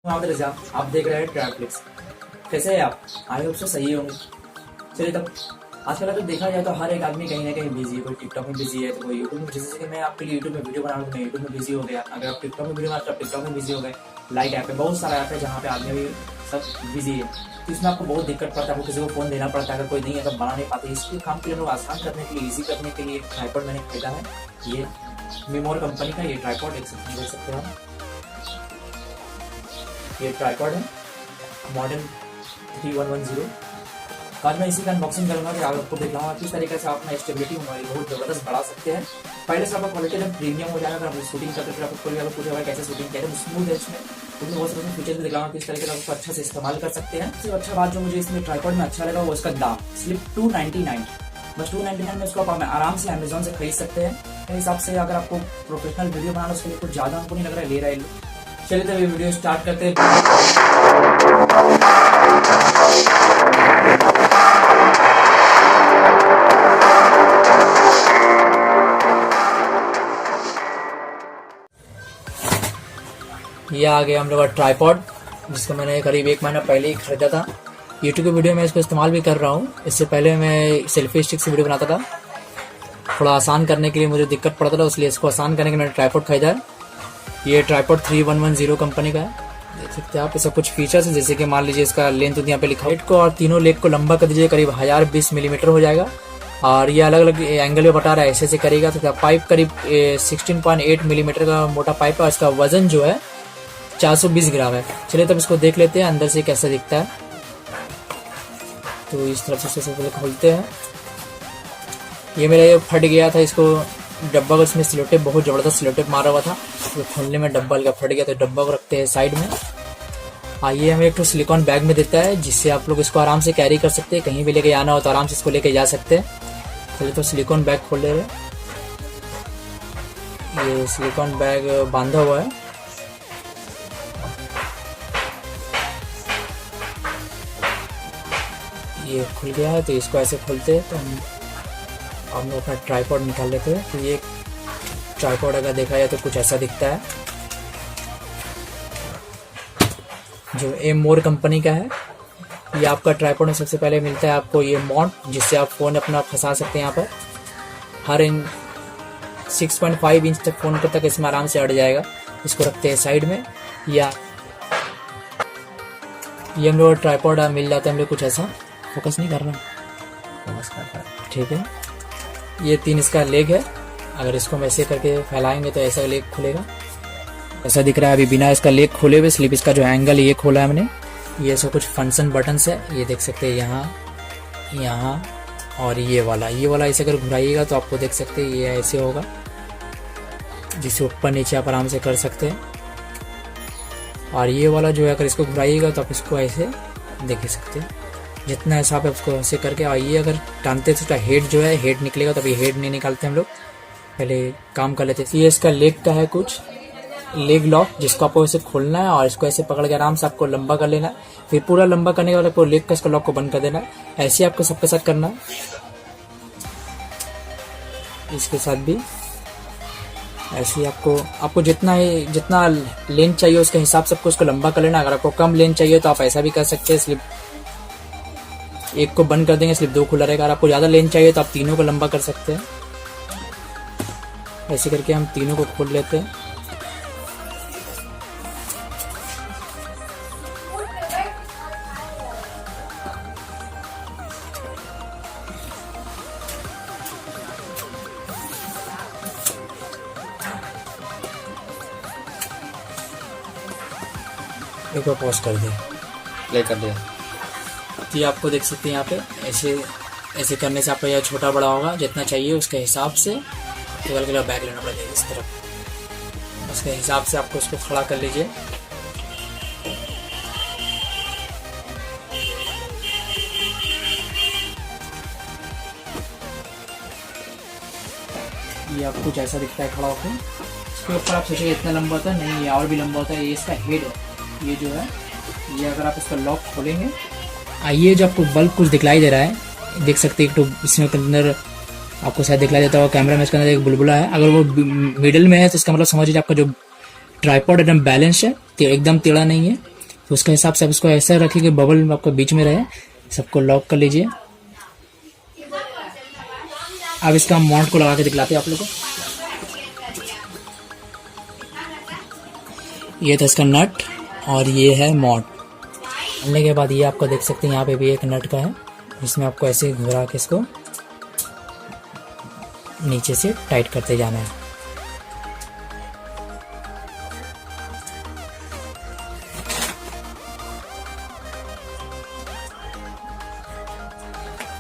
मोहम्मद रजा, आप देख रहे हैं ट्रैवलिक्स। कैसे हैं आप? आई होप सो सही होंगे। चलिए तब आजकल अगर देखा जाए तो हर एक आदमी कहीं ना कहीं बिजी है। कोई टिकटॉक में बिजी है तो कोई यूट्यूब में, जैसे कि मैं आपके लिए यूट्यूब में वीडियो बना रहा हूँ, मैं यूट्यूब में बिजी हो गया। अगर आप टिकटॉक में वीडियो बनाते तो टिकटॉक में बिजी हो गए। लाइक ऐप है, बहुत सारा ऐप है जहाँ पे आदमी भी सब बिजी है। तो इसमें आपको बहुत दिक्कत पड़ता है, आपको किसी को फोन देना पड़ता है। अगर कोई नहीं है तो बना नहीं पाते। इसके काम के लिए लोग आसान करने के लिए, ईजी करने के लिए ट्राइपॉड मैंने खरीदा है। ये मिमोर कंपनी का ये ट्राइपॉड देख सकते हो आप। ये ट्राइपॉड है मॉडल 3110। आज मैं इसी का अनबॉक्सिंग करूंगा कि आपको दिखाऊंगा किस तरीके से आप अपना स्टेबिलिटी बहुत ज़बरदस्त बढ़ा सकते हैं। पहले से आपका क्वालिटी जब प्रीमियम हो जाएगा, अगर आप शूटिंग करते फिर आपको कोई अगर पूछेगा कैसे शूटिंग कैसे स्मूथ है इसमें, तो मैं बहुत सारे फीचर्स भी दिखाऊंगा किस तरीके से आपको अच्छा से इस्तेमाल कर सकते हैं। सबसे अच्छा बात जो मुझे इसमें ट्राइपॉड में अच्छा लगा वो इसका दाम, सिर्फ 299, बस 299 में इसको आप आराम से अमेजोन से खरीद सकते हैं। मेरे हिसाब से अगर आपको प्रोफेशनल वीडियो बनाना उसके लिए कुछ ज़्यादा हमको नहीं लग रहा है ले रहे हैं। चलिए तो ये वीडियो स्टार्ट करते हैं। ये आ गया हम लोग का ट्राइपॉड, जिसको मैंने करीब 1 महीना पहले ही खरीदा था। यूट्यूब की वीडियो में इसको इस्तेमाल भी कर रहा हूँ। इससे पहले मैं सेल्फी स्टिक से वीडियो बनाता था। थोड़ा आसान करने के लिए मुझे दिक्कत पड़ता था, इसलिए इसको आसान करने के लिए मैंने ट्राइपॉड खरीदा है। ये ट्राइपॉड 3110 कंपनी का है। देख सकते हैं आप। इसका कुछ फीचर्स है, जैसे कि मान लीजिए इसका लेंथ यहाँ पे लिखा है। को और तीनों लेग को लंबा कर दीजिए, करीब 1020 मिलीमीटर हो जाएगा। और ये अलग अलग एंगल में बता रहा है, ऐसे करेगा तो पाइप करीब 16.8 मिलीमीटर का मोटा पाइप है। इसका वजन जो है 420 ग्राम है। चलिए तब इसको देख लेते हैं अंदर से कैसा दिखता है। तो इस तरफ से पहले खोलते हैं। ये मेरा ये फट गया था, इसको डब्बा को इसमें स्लोटेप बहुत ज़बरदस्त स्लोटेप मारा हुआ था, तो खोलने में डब्बा हल्का फट गया, तो डब्बा को रखते हैं साइड में। आइए हमें एक तो सिलिकॉन बैग में देता है, जिससे आप लोग इसको आराम से कैरी कर सकते हैं। कहीं भी लेके जाना हो तो आराम से इसको लेके जा सकते हैं। चलिए तो सिलिकॉन बैग खोल ले रहे हैं। ये सिलिकॉन बैग बांधा हुआ है। ये खुल गया है, तो इसको ऐसे खोलते हैं तो हम लोग अपना ट्राइपॉड निकाल लेते हैं। तो ये ट्राइपॉड अगर देखा जाए तो कुछ ऐसा दिखता है, जो एमोर कंपनी का है। ये आपका ट्राइपॉड में सबसे पहले मिलता है आपको ये माउंट, जिससे आप फ़ोन अपना फंसा सकते हैं। यहाँ पर हर 6.5 इंच तक फ़ोन तक इसमें आराम से अड़ जाएगा। इसको रखते हैं साइड में। या ये हम लोग ट्राइपॉड मिल जाता है हम लोग कुछ ऐसा। फोकस नहीं कर रहा, फोकस कर रहा है, ठीक है। ये 3 इसका लेग है। अगर इसको हम ऐसे करके फैलाएंगे तो ऐसा लेग खुलेगा, ऐसा दिख रहा है। अभी बिना इसका लेग खोले हुए स्लिप इसका जो एंगल ये खोला है हमने। ये सब कुछ फंक्शन बटन्स है, ये देख सकते हैं यहाँ और ये वाला ऐसे अगर घुराइएगा तो आपको देख सकते हैं ये ऐसे होगा, जिसे ऊपर नीचे आप आराम से कर सकते हैं। और ये वाला जो है अगर इसको घुराइएगा तो आप इसको ऐसे देख सकते हैं। जितना ऐसा आप उसको ऐसे करके, और ये अगर टानते तो उसका हेड जो है हेड निकलेगा, तो अभी हेड नहीं निकालते हम लोग, पहले काम कर लेते हैं। ये इसका लेग का है कुछ लेग लॉक, जिसको आपको ऐसे खोलना है और इसको ऐसे पकड़ के आराम से आपको लंबा कर लेना है। फिर पूरा लंबा करने के बाद आपको लेग का इसका लॉक को बंद कर देना है। ऐसे आपको सबके साथ करना है, इसके साथ भी ऐसे ही आपको जितना लेंथ चाहिए उसके हिसाब से आपको उसको लंबा कर लेना। अगर आपको कम लेंथ चाहिए तो आप ऐसा भी कर सकते हैं, स्लिप एक को बंद कर देंगे, स्लिप 2 खुला रहेगा। अगर आपको ज़्यादा लेंथ चाहिए तो आप तीनों को लंबा कर सकते हैं। ऐसे करके हम तीनों को खोल लेते हैं। एक बार पॉज कर दिया, प्ले कर दिया। तो ये आपको देख सकते हैं यहाँ पे ऐसे करने से आपका यह छोटा बड़ा होगा जितना चाहिए उसके हिसाब से। तो अलग अलग बैग लेना पड़ेगा इस तरफ, उसके हिसाब से आपको उसको खड़ा कर लीजिए। ये आपको कुछ ऐसा दिखता है खड़ा होकर। इसके ऊपर आप सोचिए इतना लंबा होता है, नहीं ये और भी लंबा होता है। ये इसका हेड है, ये जो है ये अगर आप इसका लॉक खोलेंगे, आइए जो आपको बल्ब कुछ दिखलाई दे रहा है, देख सकते हैं। एक तो इसमें के अंदर आपको शायद दिखलाई देता होगा कैमरा में, इसके अंदर एक बुलबुला है। अगर वो मिडिल में है तो इसका मतलब समझ लीजिए आपका जो ट्राइपॉड एकदम बैलेंस है, एकदम टेढ़ा नहीं है। तो उसके हिसाब से आप इसको ऐसा रखिए कि बबल आपका बीच में रहे। सबको लॉक कर लीजिए। अब इसका माउंट को लगा के दिखलाते हैं आप लोगों को। ये था इसका नट और ये है माउंट। डालने के बाद ये आपको देख सकते हैं यहाँ पे भी एक नट का है, जिसमें आपको ऐसे घुरा के इसको नीचे से टाइट करते जाना है।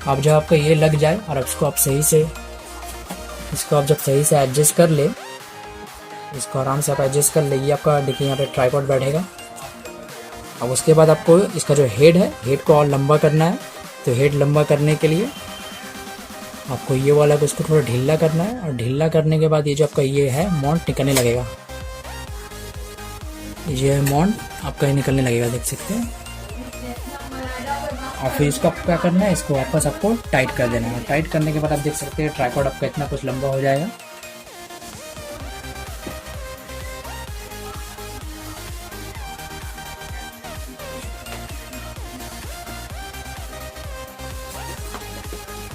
अब जब आपका ये लग जाए और इसको आप सही से एडजस्ट कर ले, इसको आराम से आप एडजस्ट कर ले, ये आपका देखिए यहाँ पे ट्राइपॉड बैठेगा। अब उसके बाद आपको इसका जो हेड है, हेड को और लंबा करना है। तो हेड लंबा करने के लिए आपको ये वाला को इसको थोड़ा ढीला करना है, और ढीला करने के बाद ये जो आपका ये है माउंट निकलने लगेगा। ये माउंट आपका ही निकलने लगेगा, देख सकते हैं। और फिर इसको क्या करना है, इसको वापस आपको टाइट कर देना है। टाइट करने के बाद आप देख सकते हैं ट्राइपॉड आपका इतना कुछ लंबा हो जाएगा।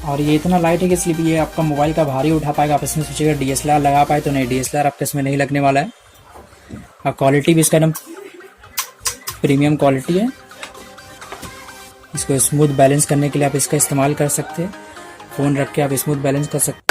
और ये इतना लाइट है कि इसलिए ये आपका मोबाइल का भारी उठा पाएगा। आप इसमें सोचिएगा DSLR लगा पाए तो नहीं, DSLR आपका इसमें नहीं लगने वाला है। और क्वालिटी भी इसका एकदम प्रीमियम क्वालिटी है। इसको स्मूथ बैलेंस करने के लिए आप इसका इस्तेमाल कर सकते हैं। फ़ोन रख के आप स्मूथ बैलेंस कर सकते हैं।